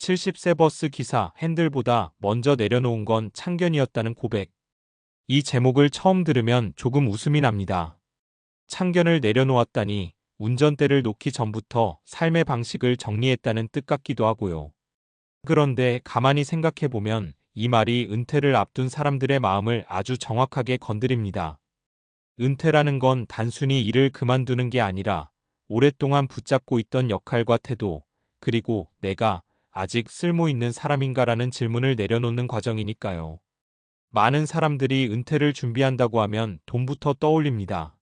70세 버스 기사 핸들보다 먼저 내려놓은 건 창견이었다는 고백. 이 제목을 처음 들으면 조금 웃음이 납니다. 창견을 내려놓았다니 운전대를 놓기 전부터 삶의 방식을 정리했다는 뜻 같기도 하고요. 그런데 가만히 생각해보면 이 말이 은퇴를 앞둔 사람들의 마음을 아주 정확하게 건드립니다. 은퇴라는 건 단순히 일을 그만두는 게 아니라 오랫동안 붙잡고 있던 역할과 태도, 그리고 내가 아직 쓸모 있는 사람인가라는 질문을 내려놓는 과정이니까요. 많은 사람들이 은퇴를 준비한다고 하면 돈부터 떠올립니다.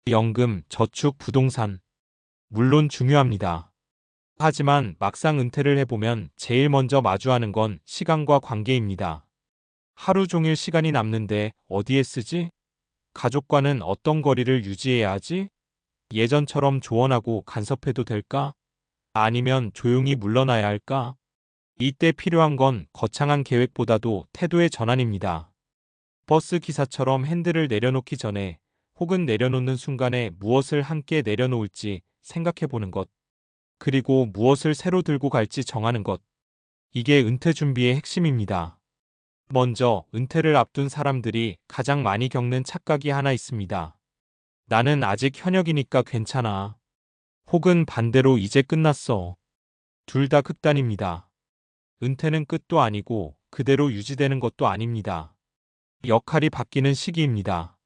연금, 저축, 부동산. 물론 중요합니다. 하지만 막상 은퇴를 해보면 제일 먼저 마주하는 건 시간과 관계입니다. 하루 종일 시간이 남는데 어디에 쓰지? 가족과는 어떤 거리를 유지해야 하지? 예전처럼 조언하고 간섭해도 될까? 아니면 조용히 물러나야 할까? 이때 필요한 건 거창한 계획보다도 태도의 전환입니다. 버스 기사처럼 핸들을 내려놓기 전에 혹은 내려놓는 순간에 무엇을 함께 내려놓을지 생각해 보는 것. 그리고 무엇을 새로 들고 갈지 정하는 것. 이게 은퇴 준비의 핵심입니다. 먼저 은퇴를 앞둔 사람들이 가장 많이 겪는 착각이 하나 있습니다. 나는 아직 현역이니까 괜찮아. 혹은 반대로 이제 끝났어. 둘 다 극단입니다. 은퇴는 끝도 아니고 그대로 유지되는 것도 아닙니다. 역할이 바뀌는 시기입니다.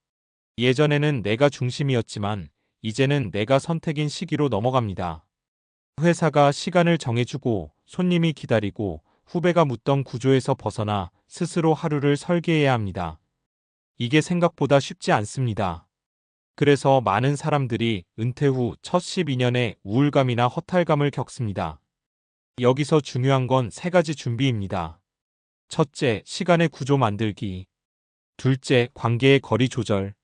예전에는 내가 중심이었지만 이제는 내가 선택인 시기로 넘어갑니다. 회사가 시간을 정해주고 손님이 기다리고 후배가 묻던 구조에서 벗어나 스스로 하루를 설계해야 합니다. 이게 생각보다 쉽지 않습니다. 그래서 많은 사람들이 은퇴 후 첫 12년에 우울감이나 허탈감을 겪습니다. 여기서 중요한 건 세 가지 준비입니다. 첫째, 시간의 구조 만들기. 둘째, 관계의 거리 조절.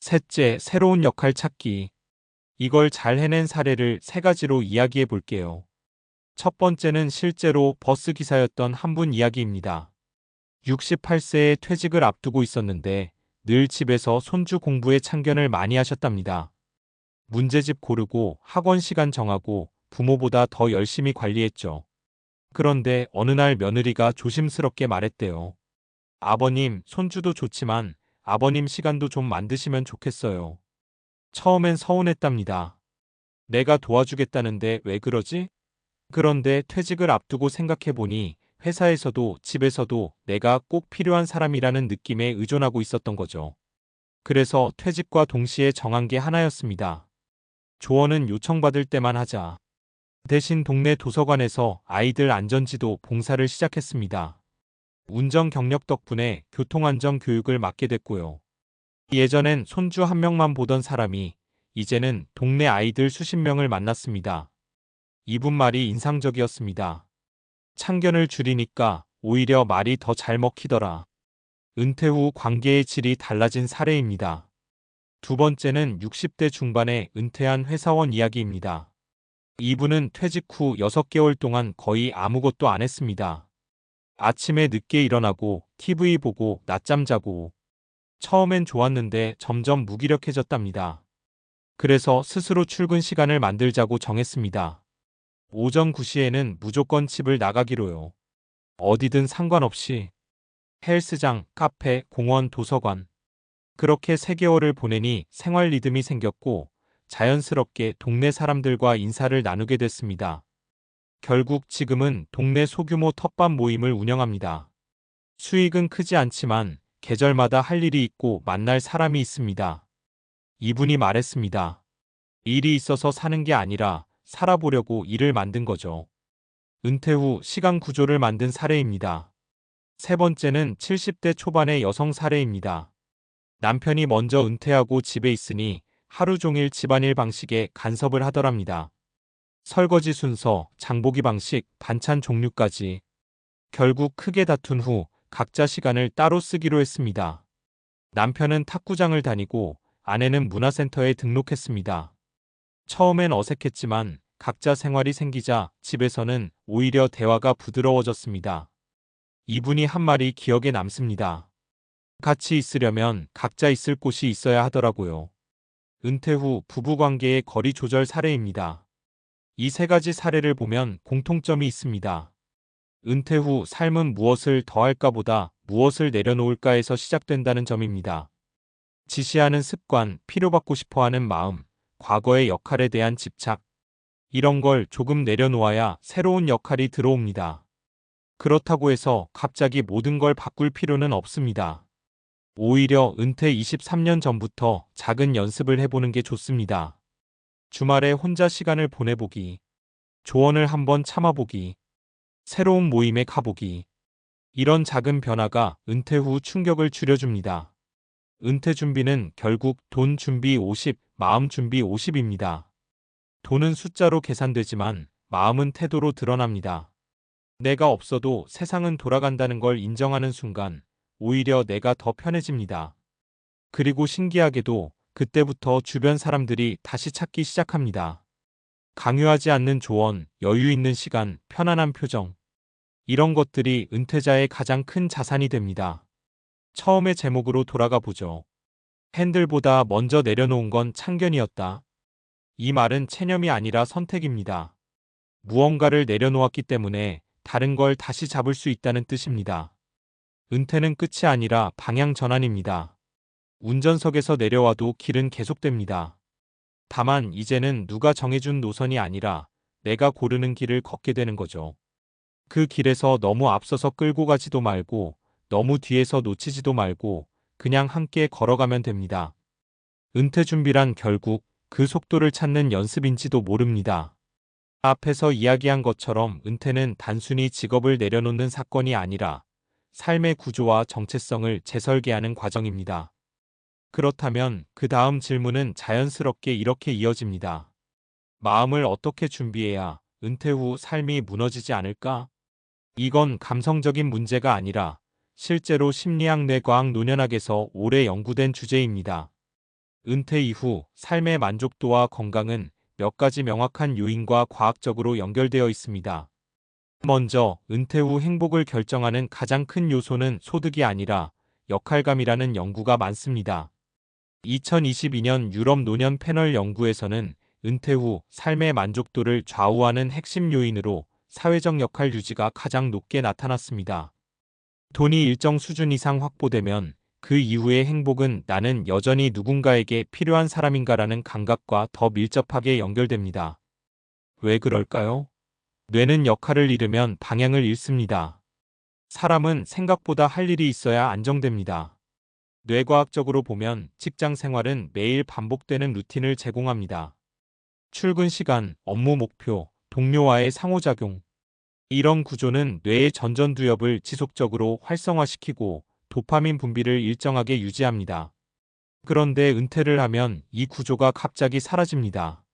셋째, 새로운 역할 찾기. 이걸 잘 해낸 사례를 세 가지로 이야기해 볼게요. 첫 번째는 실제로 버스 기사였던 한 분 이야기입니다. 68세에 퇴직을 앞두고 있었는데 늘 집에서 손주 공부에 참견을 많이 하셨답니다. 문제집 고르고 학원 시간 정하고 부모보다 더 열심히 관리했죠. 그런데 어느 날 며느리가 조심스럽게 말했대요. 아버님, 손주도 좋지만 아버님 시간도 좀 만드시면 좋겠어요. 처음엔 서운했답니다. 내가 도와주겠다는데 왜 그러지? 그런데 퇴직을 앞두고 생각해보니 회사에서도 집에서도 내가 꼭 필요한 사람이라는 느낌에 의존하고 있었던 거죠. 그래서 퇴직과 동시에 정한 게 하나였습니다. 조언은 요청받을 때만 하자. 대신 동네 도서관에서 아이들 안전지도 봉사를 시작했습니다. 운전 경력 덕분에 교통안전 교육을 맡게 됐고요. 예전엔 손주 한 명만 보던 사람이 이제는 동네 아이들 수십 명을 만났습니다. 이분 말이 인상적이었습니다. 참견을 줄이니까 오히려 말이 더 잘 먹히더라. 은퇴 후 관계의 질이 달라진 사례입니다. 두 번째는 60대 중반에 은퇴한 회사원 이야기입니다. 이분은 퇴직 후 6개월 동안 거의 아무것도 안 했습니다. 아침에 늦게 일어나고 TV 보고 낮잠 자고 처음엔 좋았는데 점점 무기력해졌답니다. 그래서 스스로 출근 시간을 만들자고 정했습니다. 오전 9시에는 무조건 집을 나가기로요. 어디든 상관없이. 헬스장, 카페, 공원, 도서관. 그렇게 3개월을 보내니 생활 리듬이 생겼고 자연스럽게 동네 사람들과 인사를 나누게 됐습니다. 결국 지금은 동네 소규모 텃밭 모임을 운영합니다. 수익은 크지 않지만 계절마다 할 일이 있고 만날 사람이 있습니다. 이분이 말했습니다. 일이 있어서 사는 게 아니라 살아보려고 일을 만든 거죠. 은퇴 후 시간 구조를 만든 사례입니다. 세 번째는 70대 초반의 여성 사례입니다. 남편이 먼저 은퇴하고 집에 있으니 하루 종일 집안일 방식에 간섭을 하더랍니다. 설거지 순서, 장보기 방식, 반찬 종류까지. 결국 크게 다툰 후 각자 시간을 따로 쓰기로 했습니다. 남편은 탁구장을 다니고 아내는 문화센터에 등록했습니다. 처음엔 어색했지만 각자 생활이 생기자 집에서는 오히려 대화가 부드러워졌습니다. 이분이 한 말이 기억에 남습니다. 같이 있으려면 각자 있을 곳이 있어야 하더라고요. 은퇴 후 부부관계의 거리 조절 사례입니다. 이 세 가지 사례를 보면 공통점이 있습니다. 은퇴 후 삶은 무엇을 더할까 보다 무엇을 내려놓을까에서 시작된다는 점입니다. 지시하는 습관, 필요받고 싶어하는 마음, 과거의 역할에 대한 집착, 이런 걸 조금 내려놓아야 새로운 역할이 들어옵니다. 그렇다고 해서 갑자기 모든 걸 바꿀 필요는 없습니다. 오히려 은퇴 23년 전부터 작은 연습을 해보는 게 좋습니다. 주말에 혼자 시간을 보내보기, 조언을 한번 참아보기, 새로운 모임에 가보기. 이런 작은 변화가 은퇴 후 충격을 줄여줍니다. 은퇴 준비는 결국 돈 준비 50, 마음 준비 50입니다. 돈은 숫자로 계산되지만 마음은 태도로 드러납니다. 내가 없어도 세상은 돌아간다는 걸 인정하는 순간 오히려 내가 더 편해집니다. 그리고 신기하게도 그때부터 주변 사람들이 다시 찾기 시작합니다. 강요하지 않는 조언, 여유 있는 시간, 편안한 표정. 이런 것들이 은퇴자의 가장 큰 자산이 됩니다. 처음의 제목으로 돌아가 보죠. 핸들보다 먼저 내려놓은 건 참견이었다. 이 말은 체념이 아니라 선택입니다. 무언가를 내려놓았기 때문에 다른 걸 다시 잡을 수 있다는 뜻입니다. 은퇴는 끝이 아니라 방향 전환입니다. 운전석에서 내려와도 길은 계속됩니다. 다만 이제는 누가 정해준 노선이 아니라 내가 고르는 길을 걷게 되는 거죠. 그 길에서 너무 앞서서 끌고 가지도 말고 너무 뒤에서 놓치지도 말고 그냥 함께 걸어가면 됩니다. 은퇴 준비란 결국 그 속도를 찾는 연습인지도 모릅니다. 앞에서 이야기한 것처럼 은퇴는 단순히 직업을 내려놓는 사건이 아니라 삶의 구조와 정체성을 재설계하는 과정입니다. 그렇다면 그 다음 질문은 자연스럽게 이렇게 이어집니다. 마음을 어떻게 준비해야 은퇴 후 삶이 무너지지 않을까? 이건 감성적인 문제가 아니라 실제로 심리학 뇌과학 노년학에서 오래 연구된 주제입니다. 은퇴 이후 삶의 만족도와 건강은 몇 가지 명확한 요인과 과학적으로 연결되어 있습니다. 먼저 은퇴 후 행복을 결정하는 가장 큰 요소는 소득이 아니라 역할감이라는 연구가 많습니다. 2022년 유럽 노년 패널 연구에서는 은퇴 후 삶의 만족도를 좌우하는 핵심 요인으로 사회적 역할 유지가 가장 높게 나타났습니다. 돈이 일정 수준 이상 확보되면 그 이후의 행복은 나는 여전히 누군가에게 필요한 사람인가라는 감각과 더 밀접하게 연결됩니다. 왜 그럴까요? 뇌는 역할을 잃으면 방향을 잃습니다. 사람은 생각보다 할 일이 있어야 안정됩니다. 뇌과학적으로 보면 직장 생활은 매일 반복되는 루틴을 제공합니다. 출근 시간, 업무 목표, 동료와의 상호작용. 이런 구조는 뇌의 전전두엽을 지속적으로 활성화시키고 도파민 분비를 일정하게 유지합니다. 그런데 은퇴를 하면 이 구조가 갑자기 사라집니다.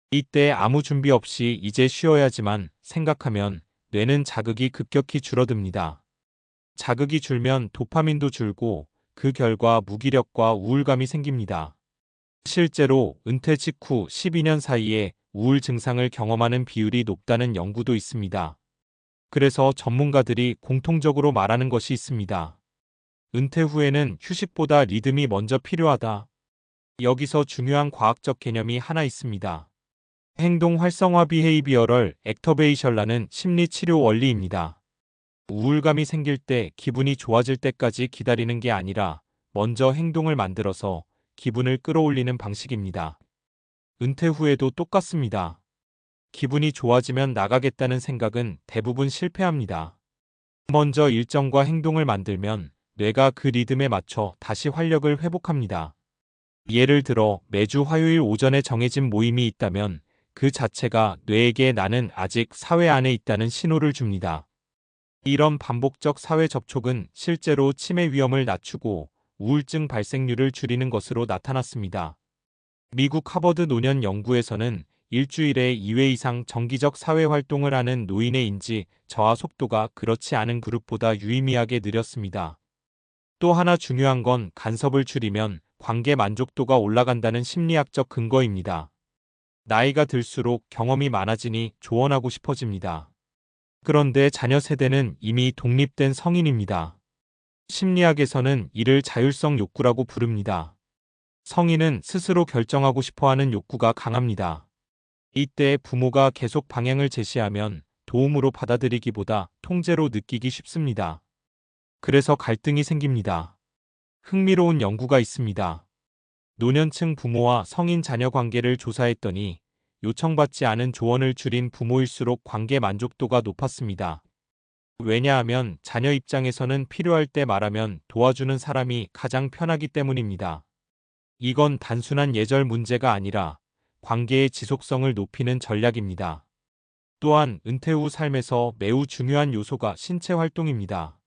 이때 아무 준비 없이 이제 쉬어야지만 생각하면 뇌는 자극이 급격히 줄어듭니다. 자극이 줄면 도파민도 줄고 그 결과 무기력과 우울감이 생깁니다. 실제로 은퇴 직후 12년 사이에 우울 증상을 경험하는 비율이 높다는 연구도 있습니다. 그래서 전문가들이 공통적으로 말하는 것이 있습니다. 은퇴 후에는 휴식보다 리듬이 먼저 필요하다. 여기서 중요한 과학적 개념이 하나 있습니다. 행동 활성화 비헤이비어럴 액터베이션라는 심리 치료 원리입니다. 우울감이 생길 때 기분이 좋아질 때까지 기다리는 게 아니라 먼저 행동을 만들어서 기분을 끌어올리는 방식입니다. 은퇴 후에도 똑같습니다. 기분이 좋아지면 나가겠다는 생각은 대부분 실패합니다. 먼저 일정과 행동을 만들면 뇌가 그 리듬에 맞춰 다시 활력을 회복합니다. 예를 들어 매주 화요일 오전에 정해진 모임이 있다면 그 자체가 뇌에게 나는 아직 사회 안에 있다는 신호를 줍니다. 이런 반복적 사회 접촉은 실제로 치매 위험을 낮추고 우울증 발생률을 줄이는 것으로 나타났습니다. 미국 하버드 노년 연구에서는 일주일에 2회 이상 정기적 사회 활동을 하는 노인의 인지 저하 속도가 그렇지 않은 그룹보다 유의미하게 느렸습니다. 또 하나 중요한 건 간섭을 줄이면 관계 만족도가 올라간다는 심리학적 근거입니다. 나이가 들수록 경험이 많아지니 조언하고 싶어집니다. 그런데 자녀 세대는 이미 독립된 성인입니다. 심리학에서는 이를 자율성 욕구라고 부릅니다. 성인은 스스로 결정하고 싶어하는 욕구가 강합니다. 이때 부모가 계속 방향을 제시하면 도움으로 받아들이기보다 통제로 느끼기 쉽습니다. 그래서 갈등이 생깁니다. 흥미로운 연구가 있습니다. 노년층 부모와 성인 자녀 관계를 조사했더니 요청받지 않은 조언을 줄인 부모일수록 관계 만족도가 높았습니다. 왜냐하면 자녀 입장에서는 필요할 때 말하면 도와주는 사람이 가장 편하기 때문입니다. 이건 단순한 예절 문제가 아니라 관계의 지속성을 높이는 전략입니다. 또한 은퇴 후 삶에서 매우 중요한 요소가 신체 활동입니다.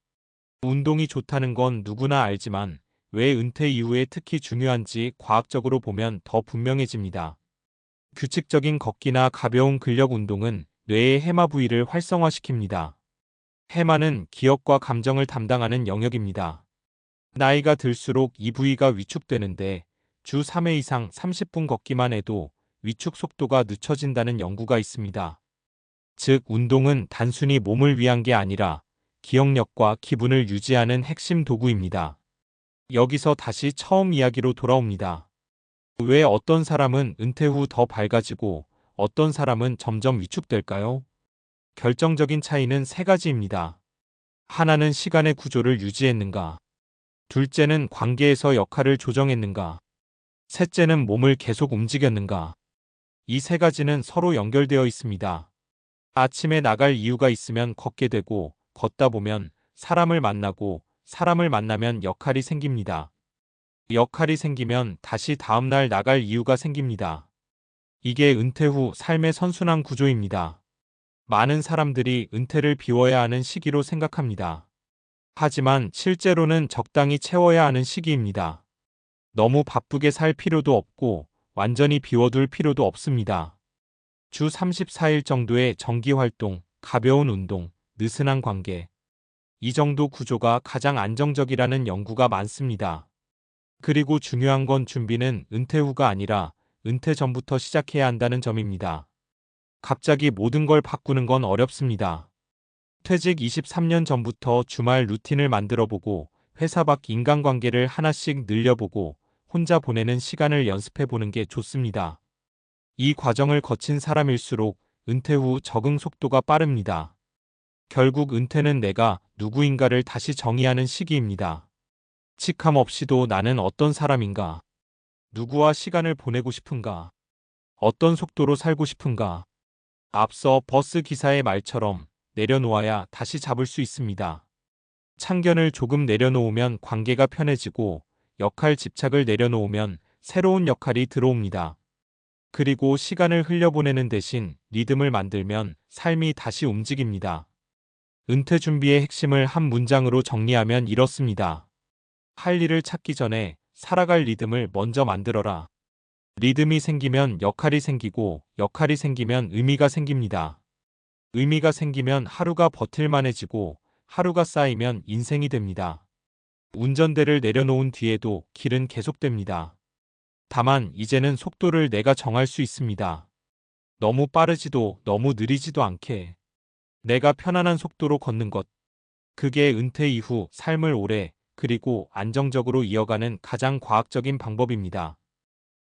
운동이 좋다는 건 누구나 알지만 왜 은퇴 이후에 특히 중요한지 과학적으로 보면 더 분명해집니다. 규칙적인 걷기나 가벼운 근력 운동은 뇌의 해마 부위를 활성화시킵니다. 해마는 기억과 감정을 담당하는 영역입니다. 나이가 들수록 이 부위가 위축되는데 주 3회 이상 30분 걷기만 해도 위축 속도가 늦춰진다는 연구가 있습니다. 즉, 운동은 단순히 몸을 위한 게 아니라 기억력과 기분을 유지하는 핵심 도구입니다. 여기서 다시 처음 이야기로 돌아옵니다. 왜 어떤 사람은 은퇴 후 더 밝아지고 어떤 사람은 점점 위축될까요? 결정적인 차이는 세 가지입니다. 하나는 시간의 구조를 유지했는가? 둘째는 관계에서 역할을 조정했는가? 셋째는 몸을 계속 움직였는가? 이 세 가지는 서로 연결되어 있습니다. 아침에 나갈 이유가 있으면 걷게 되고, 걷다 보면 사람을 만나고, 사람을 만나면 역할이 생깁니다. 역할이 생기면 다시 다음날 나갈 이유가 생깁니다. 이게 은퇴 후 삶의 선순환 구조입니다. 많은 사람들이 은퇴를 비워야 하는 시기로 생각합니다. 하지만 실제로는 적당히 채워야 하는 시기입니다. 너무 바쁘게 살 필요도 없고 완전히 비워둘 필요도 없습니다. 주 34일 정도의 정기활동, 가벼운 운동, 느슨한 관계. 이 정도 구조가 가장 안정적이라는 연구가 많습니다. 그리고 중요한 건 준비는 은퇴 후가 아니라 은퇴 전부터 시작해야 한다는 점입니다. 갑자기 모든 걸 바꾸는 건 어렵습니다. 퇴직 23년 전부터 주말 루틴을 만들어보고 회사 밖 인간관계를 하나씩 늘려보고 혼자 보내는 시간을 연습해보는 게 좋습니다. 이 과정을 거친 사람일수록 은퇴 후 적응 속도가 빠릅니다. 결국 은퇴는 내가 누구인가를 다시 정의하는 시기입니다. 직함 없이도 나는 어떤 사람인가? 누구와 시간을 보내고 싶은가? 어떤 속도로 살고 싶은가? 앞서 버스 기사의 말처럼 내려놓아야 다시 잡을 수 있습니다. 참견을 조금 내려놓으면 관계가 편해지고 역할 집착을 내려놓으면 새로운 역할이 들어옵니다. 그리고 시간을 흘려보내는 대신 리듬을 만들면 삶이 다시 움직입니다. 은퇴 준비의 핵심을 한 문장으로 정리하면 이렇습니다. 할 일을 찾기 전에 살아갈 리듬을 먼저 만들어라. 리듬이 생기면 역할이 생기고 역할이 생기면 의미가 생깁니다. 의미가 생기면 하루가 버틸만해지고 하루가 쌓이면 인생이 됩니다. 운전대를 내려놓은 뒤에도 길은 계속됩니다. 다만 이제는 속도를 내가 정할 수 있습니다. 너무 빠르지도 너무 느리지도 않게 내가 편안한 속도로 걷는 것. 그게 은퇴 이후 삶을 오래 그리고 안정적으로 이어가는 가장 과학적인 방법입니다.